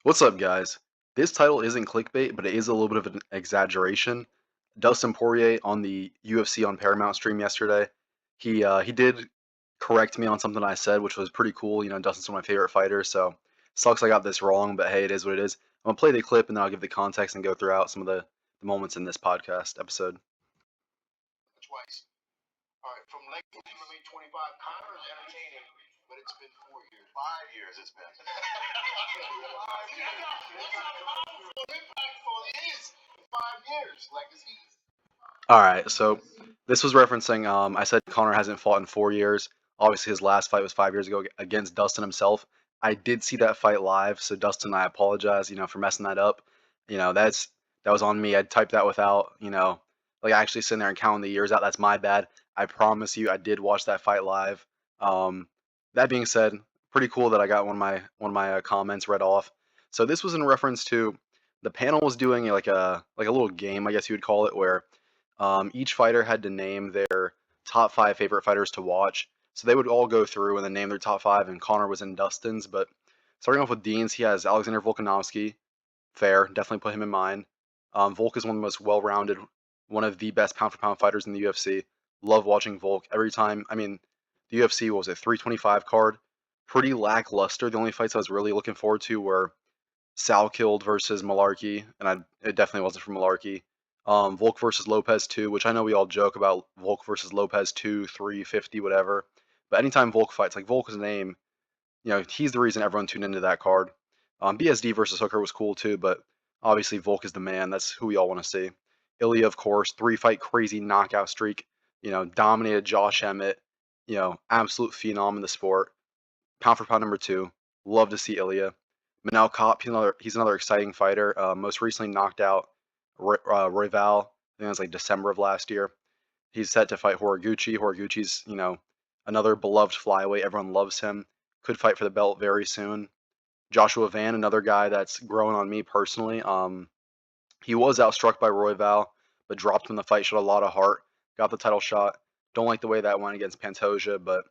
What's up, guys? This title isn't clickbait, but it is a little bit of an exaggeration. Dustin Poirier on the UFC on Paramount stream yesterday, he did correct me on something I said, which was pretty cool. Dustin's one of my favorite fighters, so sucks I got this wrong, but hey, it is what it is. I'm gonna play the clip and then I'll give the context and go throughout some of the moments in this podcast episode. Twice. All right, from late 25, Conor is entertaining, but it's been 4 years. 5 years it's been. That's how powerful, impactful it is. 5 years, like it's easy. All right, so this was referencing. I said Conor hasn't fought in 4 years. Obviously, his last fight was 5 years ago against Dustin himself. I did see that fight live, so Dustin, I apologize, for messing that up. That was on me. I typed that without, like actually sitting there and counting the years out. That's my bad. I promise you, I did watch that fight live. That being said, pretty cool that I got one of my comments read off. So this was in reference to the panel was doing like a little game, I guess you would call it, where each fighter had to name their top 5 favorite fighters to watch. So they would all go through and then name their top 5, and Connor was in Dustin's. But starting off with Dean's, he has Alexandervolkanovski. Fair, definitely put him in mind. Volk is one of the most well-rounded, one of the best pound-for-pound fighters in the UFC. Love watching Volk every time. I mean, the UFC, what was it, 325 card? Pretty lackluster. The only fights I was really looking forward to were Salkilled versus Malarkey, and it definitely wasn't for Malarkey. Volk versus Lopez 2, which I know we all joke about Volk versus Lopez 2, 350, whatever. But anytime Volk fights, like Volk's name, he's the reason everyone tuned into that card. BSD versus Hooker was cool too, but obviously Volk is the man. That's who we all want to see. Ilya, of course, 3-fight crazy knockout streak. Dominated Josh Emmett. Absolute phenom in the sport. Pound for pound number 2. Love to see Ilya. Manel Kopp, he's another exciting fighter. Most recently knocked out Royval. I think it was like December of last year. He's set to fight Horiguchi. Horiguchi's, another beloved flyweight. Everyone loves him. Could fight for the belt very soon. Joshua Van, another guy that's growing on me personally. He was outstruck by Royval, but dropped him in the fight. Showed a lot of heart. Got the title shot. Don't like the way that went against Pantoja, but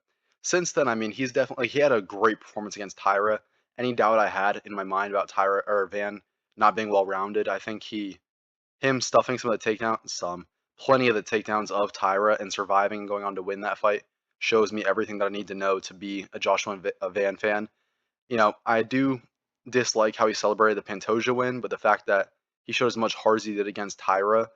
since then, I mean, he's definitely he had a great performance against Tyra. Any doubt I had in my mind about Tyra or Van not being well rounded, I think him stuffing some of the takedowns, plenty of the takedowns of Tyra and surviving and going on to win that fight shows me everything that I need to know to be a Joshua Van fan. I do dislike how he celebrated the Pantoja win, but the fact that he showed as much heart as he did against Tyra,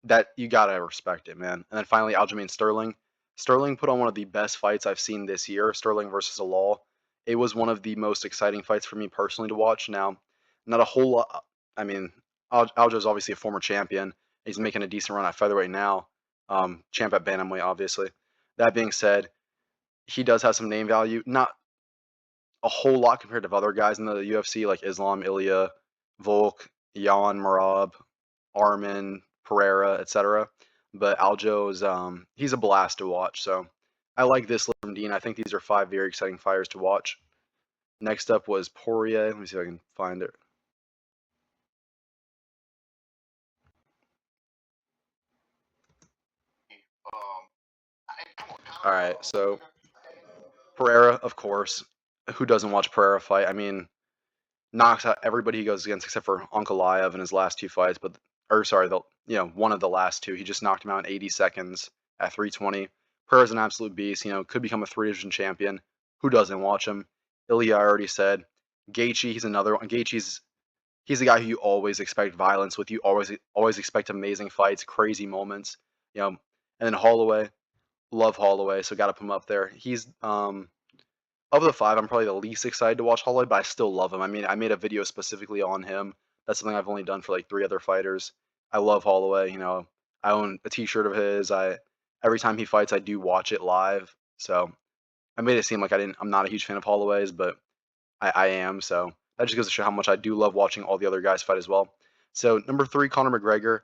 that you gotta respect it, man. And then finally, Aljamain Sterling. Sterling put on one of the best fights I've seen this year, Sterling versus Alal. It was one of the most exciting fights for me personally to watch. Now, not a whole lot. I mean, Aljo's obviously a former champion. He's making a decent run at featherweight now. Champ at bantamweight, obviously. That being said, he does have some name value. Not a whole lot compared to other guys in the UFC like Islam, Ilya, Volk, Jan, Merab, Armin, Pereira, etc. But Aljo's he's a blast to watch. So I like this list from Dean. I think these are 5 very exciting fighters to watch. Next up was Poirier. Let me see if I can find it. All right, so Pereira, of course. Who doesn't watch Pereira fight? I mean, knocks out everybody he goes against except for Ankalaev in his last 2 fights. But one of the last 2. He just knocked him out in 80 seconds at 320. Pereira's an absolute beast. Could become a 3-division champion. Who doesn't watch him? Ilya, I already said. Gaethje, he's another one. He's the guy who you always expect violence with. You always expect amazing fights, crazy moments. And then Holloway. Love Holloway, so got to put him up there. He's of the 5, I'm probably the least excited to watch Holloway, but I still love him. I mean, I made a video specifically on him. That's something I've only done for like 3 other fighters. I love Holloway. I own a T-shirt of his. Every time he fights, I do watch it live. So I made it seem like I'm not a huge fan of Holloway's, but I am. So that just goes to show how much I do love watching all the other guys fight as well. So number 3, Conor McGregor.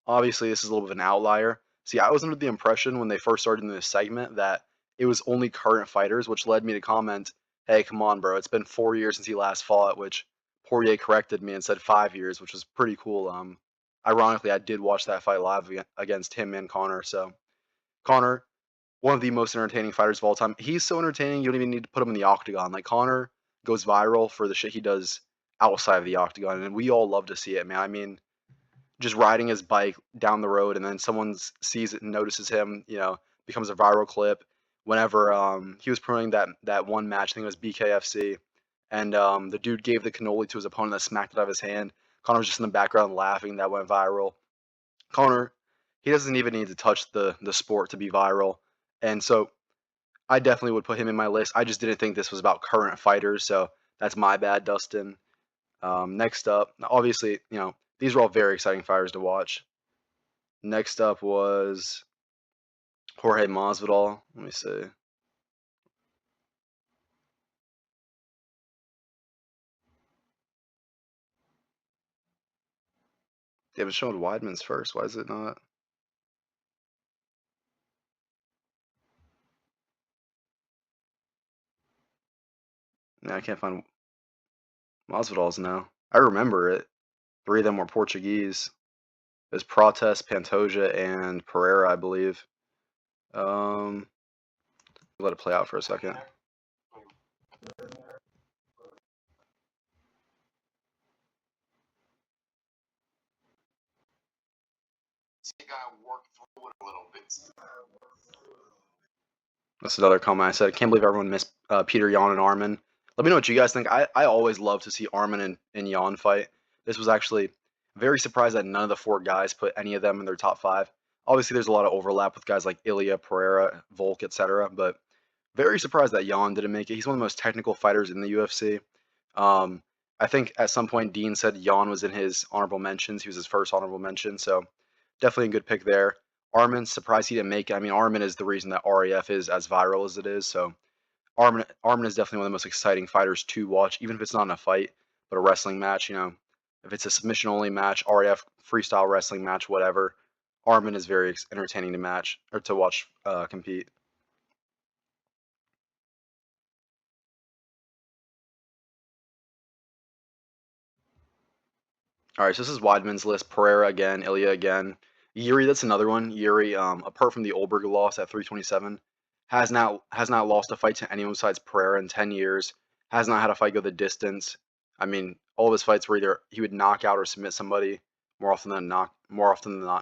Obviously, this is a little bit of an outlier. See, I was under the impression when they first started in this segment that it was only current fighters, which led me to comment, hey, come on, bro, it's been 4 years since he last fought, which Poirier corrected me and said 5 years, which was pretty cool. Ironically, I did watch that fight live against him and Conor. So Conor, one of the most entertaining fighters of all time. He's so entertaining, you don't even need to put him in the octagon. Like, Conor goes viral for the shit he does outside of the octagon, and we all love to see it, man. I mean, just riding his bike down the road, and then someone sees it and notices him, becomes a viral clip. Whenever he was promoting that one match, I think it was BKFC, and the dude gave the cannoli to his opponent that smacked it out of his hand. Conor was just in the background laughing. That went viral. Conor, he doesn't even need to touch the sport to be viral, and so I definitely would put him in my list. I just didn't think this was about current fighters, so that's my bad, Dustin. Next up, obviously, these were all very exciting fighters to watch. Next up was Jorge Masvidal. Let me see. They haven't shown Weidman's first. Why is it not? No, I can't find Masvidal's now. I remember it. 3 of them were Portuguese. It was Protest, Pantoja, and Pereira, I believe. Let it play out for a second. See a guy work through it a little bit. That's another comment I said. I can't believe everyone missed Peter Yan and Arman. Let me know what you guys think. I always love to see Arman and Yan fight. This was actually very surprised that none of the 4 guys put any of them in their top 5. Obviously, there's a lot of overlap with guys like Ilia, Pereira, Volk, etc. But very surprised that Yan didn't make it. He's one of the most technical fighters in the UFC. I think at some point Dean said Yan was in his honorable mentions. He was his first honorable mention, so definitely a good pick there. Arman, surprised he didn't make it. I mean, Arman is the reason that RAF is as viral as it is. So Arman is definitely one of the most exciting fighters to watch, even if it's not in a fight, but a wrestling match. If it's a submission only match, RAF freestyle wrestling match, whatever. Arman is very entertaining to match or to watch compete. All right, so this is Weidman's list. Pereira again, Ilya again. Yuri, that's another one. Yuri, apart from the Olberg loss at 327, has not lost a fight to anyone besides Pereira in 10 years. Has not had a fight go the distance. I mean, all of his fights were either he would knock out or submit somebody more often than not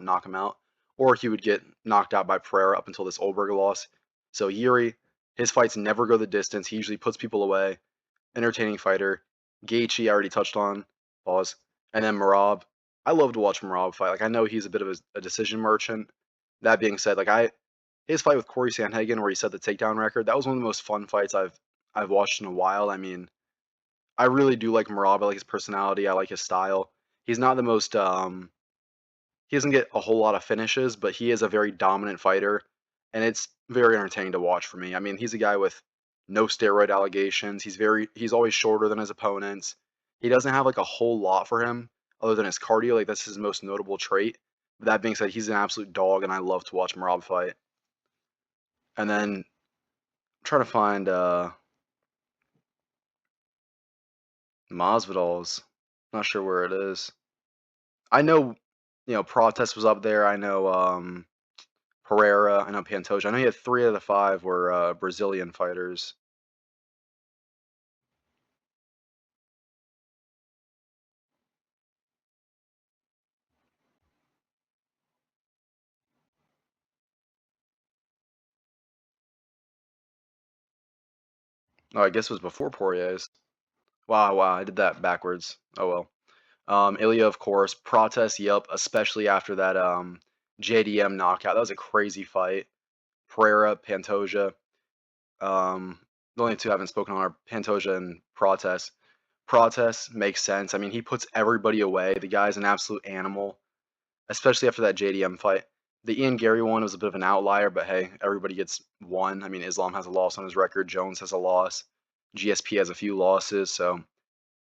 knock him out, or he would get knocked out by Pereira up until this Olberg loss. So Yuri, his fights never go the distance. He usually puts people away. Entertaining fighter. Gaethje, I already touched on. Pause. And then Merab. I love to watch Merab fight. Like, I know he's a bit of a decision merchant. That being said, his fight with Corey Sandhagen where he set the takedown record, that was one of the most fun fights I've watched in a while. I mean, I really do like Merab. I like his personality. I like his style. He's not the most he doesn't get a whole lot of finishes, but he is a very dominant fighter, and it's very entertaining to watch for me. I mean, he's a guy with no steroid allegations. He's always shorter than his opponents. He doesn't have like a whole lot for him other than his cardio. Like that's his most notable trait. But that being said, he's an absolute dog, and I love to watch Merab fight. And then I'm trying to find Masvidal's. Not sure where it is. I know, Protest was up there. I know Pereira. I know Pantoja. I know he had 3 of the 5 were Brazilian fighters. Oh, I guess it was before Poirier's. Wow, I did that backwards. Oh well. Ilya, of course. Protest, yep, especially after that JDM knockout. That was a crazy fight. Pereira, Pantoja. The only 2 I haven't spoken on are Pantoja and Protest. Protest makes sense. I mean, he puts everybody away. The guy's an absolute animal, especially after that JDM fight. The Ian Gary one was a bit of an outlier, but hey, everybody gets one. I mean, Islam has a loss on his record. Jones has a loss. GSP has a few losses. So,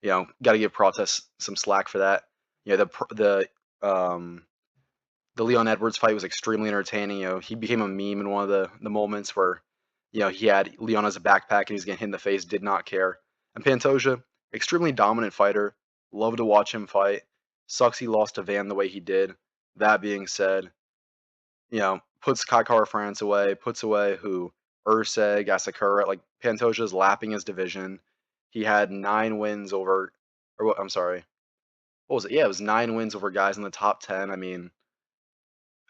got to give Protest some slack for that. The Leon Edwards fight was extremely entertaining. He became a meme in one of the moments where, he had Leon as a backpack and he was getting hit in the face, did not care. And Pantoja, extremely dominant fighter. Love to watch him fight. Sucks he lost to Van the way he did. That being said, puts Kai France away, puts away who? Urseg, Asakura. Like, Pantoja's lapping his division. He had 9 wins over or what? I'm sorry. What was it? Yeah, it was 9 wins over guys in the top 10. I mean,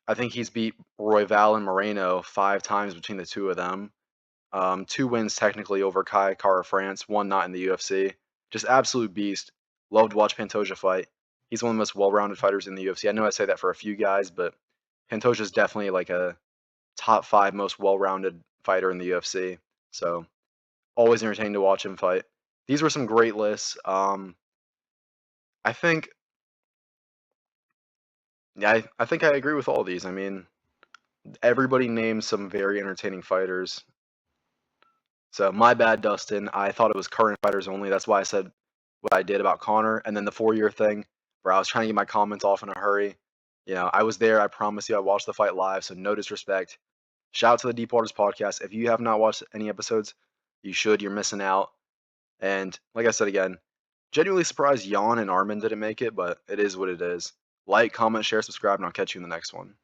I think he's beat Royval and Moreno 5 times between the two of them. 2 wins technically over Kai Kara France, 1 not in the UFC. Just absolute beast. Loved to watch Pantoja fight. He's one of the most well-rounded fighters in the UFC. I know I say that for a few guys, but Pantoja's definitely like a top 5 most well-rounded fighter in the UFC. So always entertaining to watch him fight. These were some great lists. I think, yeah, I think I agree with all these. I mean, everybody named some very entertaining fighters. So my bad, Dustin. I thought it was current fighters only. That's why I said what I did about Conor. And then the 4-year thing, where I was trying to get my comments off in a hurry. You know, I was there. I promise you, I watched the fight live. So no disrespect. Shout out to the Deep Waters podcast. If you have not watched any episodes, you should. You're missing out. And like I said again, genuinely surprised Jan and Armin didn't make it, but it is what it is. Like, comment, share, subscribe, and I'll catch you in the next one.